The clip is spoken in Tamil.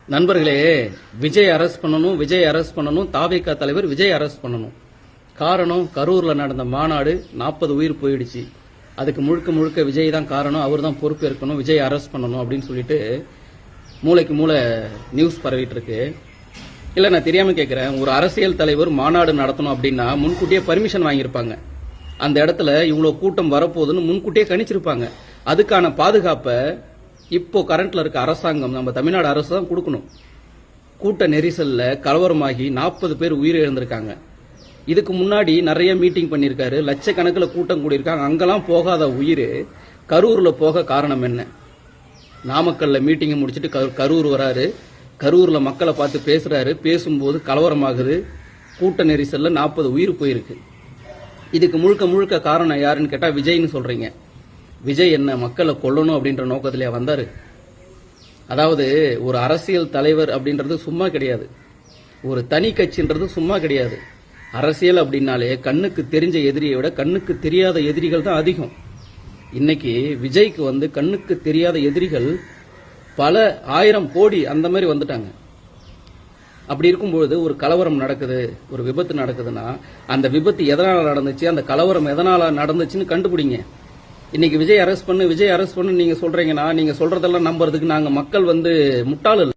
நண்பர்களே, விஜய் அரெஸ்ட் பண்ணணும், விஜய் அரெஸ்ட் பண்ணணும், தாவேகா தலைவர் விஜய் அரெஸ்ட் பண்ணணும். காரணம், கரூர்ல நடந்த மாநாடு 40 உயிர் போயிடுச்சு. அதுக்கு முழுக்க முழுக்க விஜய் தான் காரணம், அவர் தான் பொறுப்பேற்கணும், விஜய் அரெஸ்ட் பண்ணணும் அப்படின்னு சொல்லிட்டு மூளைக்கு மூளை நியூஸ் பரவிட்டு இருக்கு. இல்ல, நான் தெரியாம கேட்கிறேன். ஒரு அரசியல் தலைவர் மாநாடு நடத்தணும் அப்படின்னா முன்கூட்டியே பர்மிஷன் வாங்கியிருப்பாங்க. அந்த இடத்துல இவ்வளவு கூட்டம் வரப்போகுதுன்னு முன்கூட்டியே கணிச்சிருப்பாங்க. அதுக்கான பாதுகாப்பை இப்போ கரண்ட்ல இருக்க அரசாங்கம், நம்ம தமிழ்நாடு அரசு தான் கொடுக்கணும். கூட்ட நெரிசல்ல கலவரமாகி 40 பேர் உயிரிழந்திருக்காங்க. இதுக்கு முன்னாடி நிறைய மீட்டிங் பண்ணியிருக்காரு, லட்சக்கணக்கில் கூட்டம் கூடியிருக்காங்க. அங்கெல்லாம் போகாத உயிர் கரூர்ல போக காரணம் என்ன? நாமக்கல்ல மீட்டிங்கை முடிச்சுட்டு கரூர் வராரு, கரூர்ல மக்களை பார்த்து பேசுறாரு, பேசும்போது கலவரமாகுது, கூட்ட நெரிசல்ல 40 உயிர் போயிருக்கு. இதுக்கு முழுக்க முழுக்க காரணம் யாருன்னு கேட்டா விஜய்னு சொல்றீங்க. விஜய் என்ன மக்களை கொல்லணும் அப்படின்ற நோக்கத்திலே வந்தாரு? அதாவது ஒரு அரசியல் தலைவர் அப்படின்றது சும்மா கிடையாது, ஒரு தனி கட்சின்றது சும்மா கிடையாது. அரசியல் அப்படின்னாலே கண்ணுக்கு தெரிஞ்ச எதிரியை விட கண்ணுக்கு தெரியாத எதிரிகள் தான் அதிகம். இன்னைக்கு விஜய்க்கு கண்ணுக்கு தெரியாத எதிரிகள் பல 1000 கோடி அந்த மாதிரி வந்துட்டாங்க. அப்படி இருக்கும்போது ஒரு கலவரம் நடக்குது, ஒரு விபத்து நடக்குதுன்னா அந்த விபத்து எதனால நடந்துச்சு, அந்த கலவரம் எதனால நடந்துச்சுன்னு கண்டுபிடிங்க. இன்னைக்கு விஜய் அரெஸ்ட் பண்ணு, விஜய் அரெஸ்ட் பண்ணு நீங்க சொல்றீங்கன்னா, நீங்க சொல்றதெல்லாம் நம்புறதுக்கு நாங்க மக்கள் முட்டாள் இல்ல.